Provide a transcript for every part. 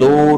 2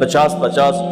50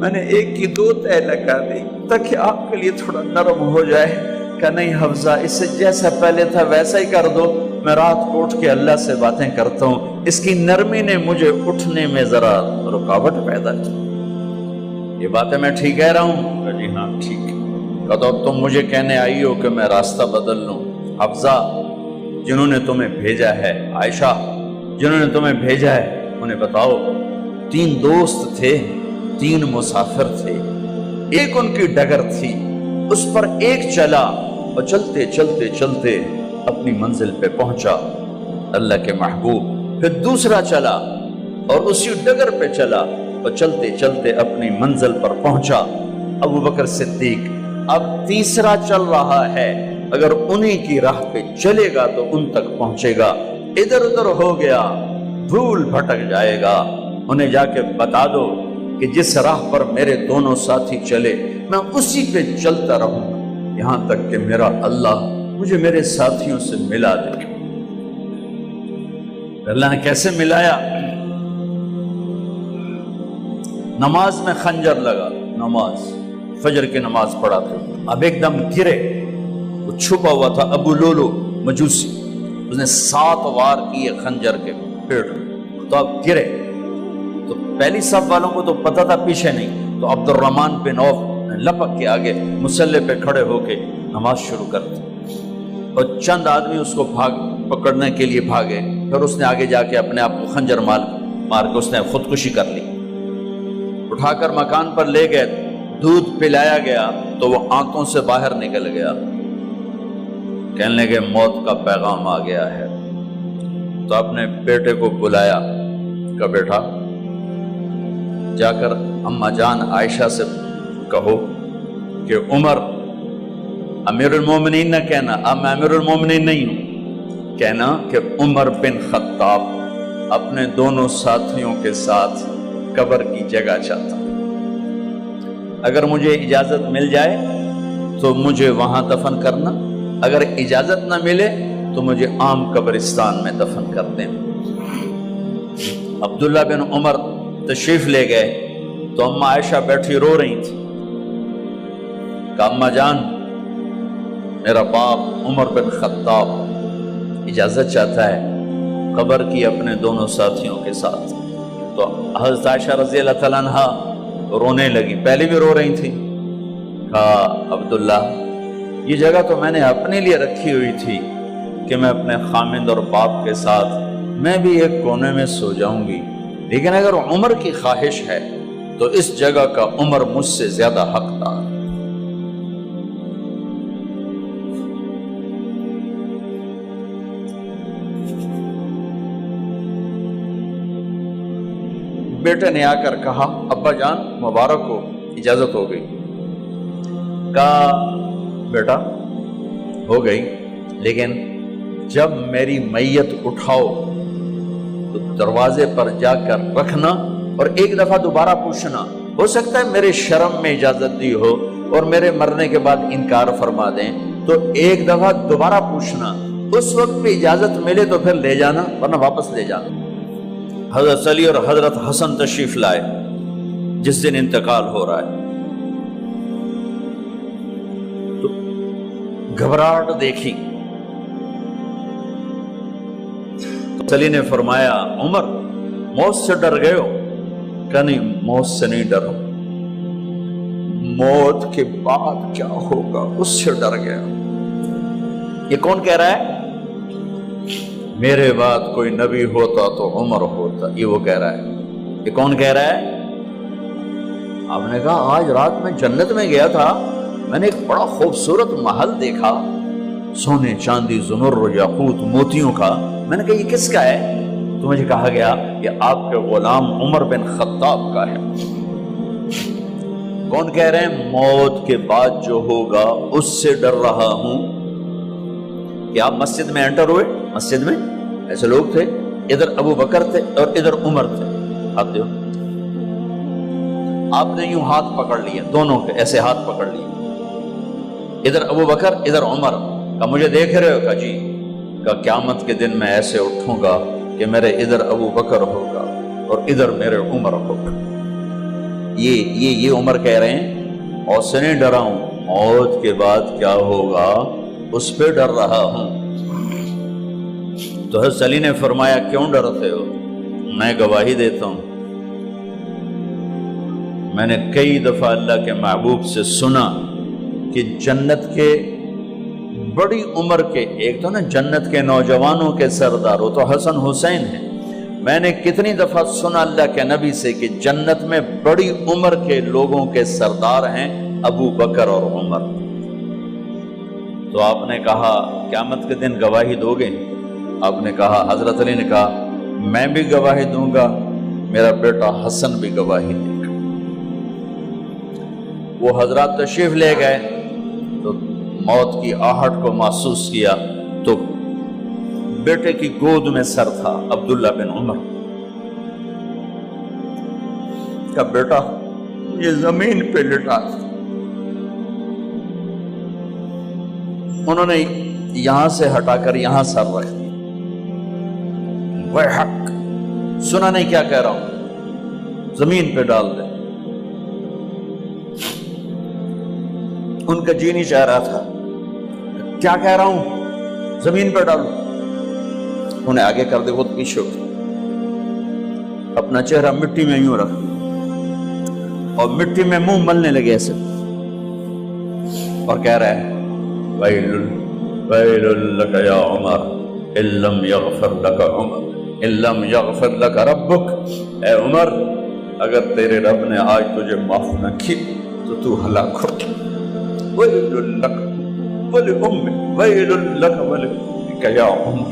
میں نے ایک کی 2 تہ لگا دی تاکہ آپ کے لیے تھوڑا نرم ہو جائے۔ کہ نہیں حفظہ، اسے جیسا پہلے تھا ویسا ہی کر دو، میں رات کو اٹھ کے اللہ سے باتیں کرتا ہوں، اس کی نرمی نے مجھے اٹھنے میں ذرا رکاوٹ پیدا کی۔ یہ باتیں میں ٹھیک کہہ رہا ہوں؟ کہ جی ہاں ٹھیک۔ کہ تو تم مجھے کہنے آئی ہو کہ میں راستہ بدل لوں؟ حفظہ، جنہوں نے تمہیں بھیجا ہے، عائشہ جنہوں نے تمہیں بھیجا ہے، انہیں بتاؤ 3 دوست تھے، 3 مسافر تھے، ایک ان کی ڈگر تھی، اس پر ایک چلا اور چلتے چلتے چلتے اپنی منزل پہ پہنچا اللہ کے محبوب، پھر دوسرا چلا اور اسی ڈگر پہ چلا اور چلتے چلتے اپنی منزل پر پہنچا ابو بکر صدیق۔ اب تیسرا چل رہا ہے، اگر انہی کی راہ پہ چلے گا تو ان تک پہنچے گا، ادھر ادھر ہو گیا بھول بھٹک جائے گا۔ انہیں جا کے بتا دو کہ جس راہ پر میرے دونوں ساتھی چلے میں اسی پہ چلتا رہوں یہاں تک کہ میرا اللہ مجھے میرے ساتھیوں سے ملا دے۔ اللہ نے کیسے ملایا؟ نماز میں خنجر لگا، نماز فجر کی نماز پڑھا تھا، اب ایک دم گرے، وہ چھپا ہوا تھا ابو لولو مجوسی، اس نے 7 وار کیے خنجر کے پیٹ میں، تو اب گرے تو پہلی صف والوں کو تو پتہ تھا، پیچھے نہیں، تو عبد الرحمن بن عوف لپک کے آگے مصلی پہ کھڑے ہو کے نماز شروع کر دی، اور چند آدمی اس کو پکڑنے کے لیے بھاگے، پھر اس نے آگے جا کے اپنے آپ کو خنجر مار کے اس نے خودکشی کر لی۔ اٹھا کر مکان پر لے گئے، دودھ پلایا گیا تو وہ آنتوں سے باہر نکل گیا، کہنے لگے موت کا پیغام آ گیا ہے۔ تو اپنے بیٹے کو بلایا کہ بیٹا جا کر اماں جان عائشہ سے کہو کہ عمر امیر المومنین نہ کہنا، اب میں امیر المومنین نہیں ہوں، کہنا کہ عمر بن خطاب اپنے دونوں ساتھیوں کے ساتھ قبر کی جگہ چاہتا، اگر مجھے اجازت مل جائے تو مجھے وہاں دفن کرنا، اگر اجازت نہ ملے تو مجھے عام قبرستان میں دفن کر دیں۔ عبداللہ بن عمر تشریف لے گئے تو اماں عائشہ بیٹھی رو رہی تھی، کہ اماں جان میرا باپ عمر بن خطاب اجازت چاہتا ہے قبر کی اپنے دونوں ساتھیوں کے ساتھ۔ تو حضرت عائشہ رضی اللہ تعالیٰ عنہ رونے لگی، پہلے بھی رو رہی تھی، کہا عبداللہ یہ جگہ تو میں نے اپنے لیے رکھی ہوئی تھی کہ میں اپنے خامند اور باپ کے ساتھ میں بھی ایک کونے میں سو جاؤں گی، لیکن اگر عمر کی خواہش ہے تو اس جگہ کا عمر مجھ سے زیادہ حقدار۔ بیٹے نے آ کر کہا ابا جان مبارک ہو، اجازت ہو گئی۔ کہا بیٹا ہو گئی، لیکن جب میری میت اٹھاؤ تو دروازے پر جا کر رکھنا اور ایک دفعہ دوبارہ پوچھنا، ہو سکتا ہے میرے شرم میں اجازت دی ہو اور میرے مرنے کے بعد انکار فرما دیں، تو ایک دفعہ دوبارہ پوچھنا، اس وقت بھی اجازت ملے تو پھر لے جانا ورنہ واپس لے جانا۔ حضرت علی اور حضرت حسن تشریف لائے جس دن انتقال ہو رہا ہے، تو گھبراہٹ دیکھی، تو علی نے فرمایا عمر موت سے ڈر گئے ہو؟ کہ نہیں موت سے نہیں ڈرا، موت کے بعد کیا ہوگا اس سے ڈر گیا۔ یہ کون کہہ رہا ہے؟ میرے بعد کوئی نبی ہوتا تو عمر ہوتا، یہ وہ کہہ رہا ہے۔ یہ کون کہہ رہا ہے؟ آپ نے کہا آج رات میں جنت میں گیا تھا، میں نے ایک بڑا خوبصورت محل دیکھا، سونے چاندی زمر یاقوت موتیوں کا، میں نے کہا یہ کس کا ہے؟ تو مجھے کہا گیا یہ آپ کے غلام عمر بن خطاب کا ہے۔ کون کہہ رہے ہیں؟ موت کے بعد جو ہوگا اس سے ڈر رہا ہوں۔ کہ آپ مسجد میں انٹر ہوئے، مسجد میں ایسے لوگ تھے، ادھر ابو بکر تھے اور ادھر عمر تھے، آپ دیو آپ نے یوں ہاتھ پکڑ لیا، دونوں کے ایسے ہاتھ پکڑ لیے، ادھر ابو بکر ادھر عمر، کہ مجھے دیکھ رہے ہو؟ کہ جی۔ کہ قیامت کے دن میں ایسے اٹھوں گا کہ میرے ادھر ابو بکر ہوگا اور ادھر میرے عمر ہوگا۔ یہ عمر کہہ رہے ہیں اور سے نہیں ڈرا ہوں، موت کے بعد کیا ہوگا اس پہ ڈر رہا ہوں۔ تو حضرت علی نے فرمایا کیوں ڈرتے ہو؟ میں گواہی دیتا ہوں، میں نے کئی دفعہ اللہ کے محبوب سے سنا کہ جنت کے بڑی عمر کے، ایک تو نا جنت کے نوجوانوں کے سردار، وہ تو حسن حسین ہیں، میں نے کتنی دفعہ سنا اللہ کے نبی سے کہ جنت میں بڑی عمر کے لوگوں کے سردار ہیں ابو بکر اور عمر۔ تو آپ نے کہا قیامت کے دن گواہی دو گے؟ آپ نے کہا، حضرت علی نے کہا میں بھی گواہی دوں گا، میرا بیٹا حسن بھی گواہی دے گا۔ وہ حضرات تشریف لے گئے تو موت کی آہٹ کو محسوس کیا تو بیٹے کی گود میں سر تھا عبداللہ بن عمر کا بیٹا، یہ زمین پہ لٹا تھا۔ انہوں نے یہاں سے ہٹا کر یہاں سر رکھ دیا۔ وہ حق سنا نہیں کیا کہہ رہا ہوں، زمین پہ ڈال دے۔ ان کا جی نہیں چاہ رہا تھا، کیا کہہ رہا ہوں، زمین پہ ڈالو۔ انہیں آگے کر دے، خود پیچھے اٹھ، اپنا چہرہ مٹی میں یوں رکھ اور مٹی میں منہ ملنے لگے ایسے، اور کہہ رہا ہے ویل لک یا عمر ان لم یغفر لک عمر ان لم یغفر لک ربک، اے عمر اگر تیرے رب نے آج تجھے معاف نہ کی تو ہلاک ہو۔ ویل لک ولأمک ویل لک ولأمک یا عمر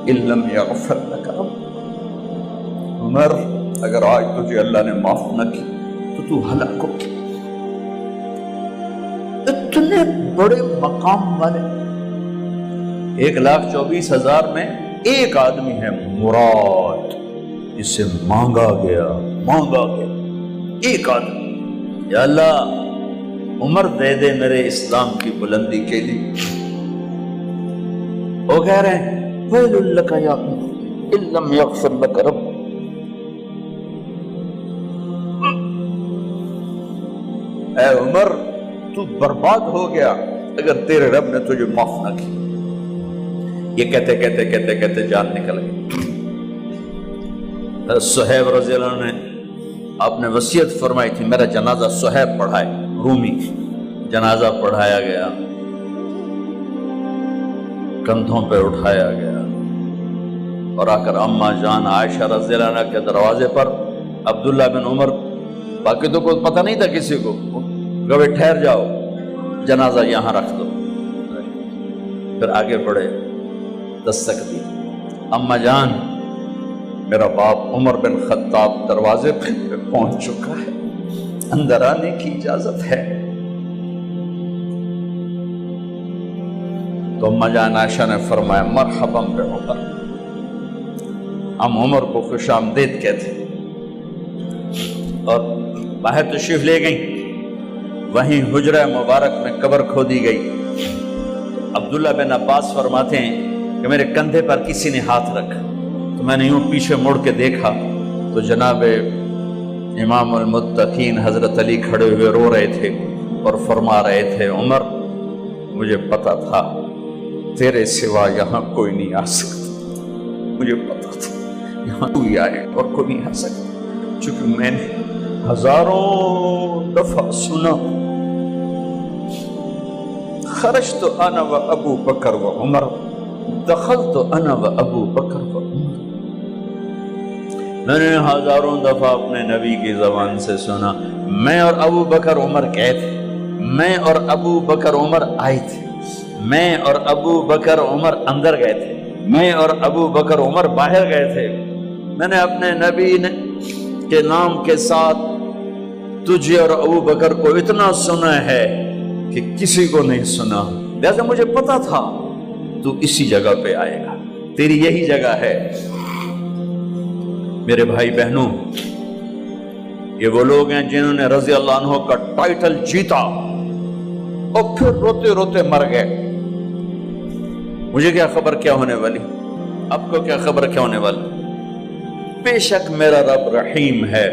ان لم یغفر لک ربک، عمر اگر آج تجھے اللہ نے معاف نہ کی تو ہلاک ہو۔ اتنے بڑے مقام والے 1,24,000 میں ایک آدمی ہے مراد، جسے مانگا گیا ایک آدمی، یا اللہ عمر دے دے میرے اسلام کی بلندی کے لیے۔ وہ کہہ رہے ہیں ویل لک یا عمر ان لم یغفر لک رب، اے عمر تو برباد ہو گیا اگر تیرے رب نے تجھے معاف نہ کی۔ یہ کہتے کہتے کہتے کہتے جان نکل گئی۔ صہیب رضی اللہ عنہ نے آپ نے وصیت فرمائی تھی میرا جنازہ صہیب پڑھائے، رومی جنازہ پڑھایا گیا، کندھوں پہ اٹھایا گیا اور آ کر اماں جان عائشہ رضی اللہ عنہ کے دروازے پر عبداللہ بن عمر، باقی تو کوئی پتہ نہیں تھا کسی کو، کبھی ٹھہر جاؤ جنازہ یہاں رکھ دو، پھر آگے بڑھے، دستک دی، اماں جان میرا باپ عمر بن خطاب دروازے پہ پہنچ چکا ہے، اندر آنے کی اجازت ہے۔ تو اماں جان عائشہ نے فرمایا مرحبا بعمر، ہم عمر کو خوش آمدید کہتے اور باہر تشریف لے گئیں۔ وہیں حجرہ مبارک میں قبر کھودی گئی۔ عبداللہ بن عباس فرماتے ہیں کہ میرے کندھے پر کسی نے ہاتھ رکھا تو میں نے یوں پیچھے مڑ کے دیکھا تو جناب امام المتقین حضرت علی کھڑے ہوئے رو رہے تھے اور فرما رہے تھے عمر مجھے پتا تھا تیرے سوا یہاں کوئی نہیں آ سکتا، مجھے پتا تھا یہاں کوئی آئے اور کوئی نہیں آ سکتا، چونکہ میں نے ہزاروں دفعہ سنا خرجت انا و ابو بکر و عمر دخلت انا و ابو بکر و عمر، میں نے ہزاروں دفعہ اپنے نبی کی زبان سے سنا میں اور ابو بکر عمر گئے تھے، میں اور ابو بکر عمر آئے تھے، میں اور ابو بکر عمر اندر گئے تھے، میں اور ابو بکر عمر باہر گئے تھے، میں نے اپنے نبی کے نام کے ساتھ تجھے اور ابو بکر کو اتنا سنا ہے کہ کسی کو نہیں سنا، لہذا مجھے پتا تھا تو اسی جگہ پہ آئے گا، تیری یہی جگہ ہے۔ میرے بھائی بہنوں، یہ وہ لوگ ہیں جنہوں نے رضی اللہ عنہ کا ٹائٹل جیتا اور پھر روتے روتے مر گئے۔ مجھے کیا خبر کیا ہونے والی، آپ کو کیا خبر کیا ہونے والی؟ بے شک میرا رب رحیم ہے،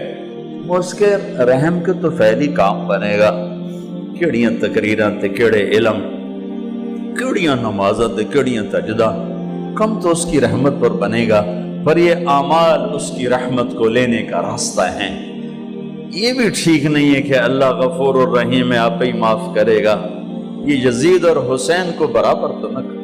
اس کے رحم کے تو فعلی کام بنے گا، کیڑیاں تقریراں تے کیڑے علم، کیڑیاں نمازاں تے کیڑیاں تجدہ، کم تو اس کی رحمت پر بنے گا، پر یہ اعمال اس کی رحمت کو لینے کا راستہ ہیں۔ یہ بھی ٹھیک نہیں ہے کہ اللہ غفور الرحیم ہے، آپ ہی معاف کرے گا، یہ یزید اور حسین کو برابر تو نہ کرے۔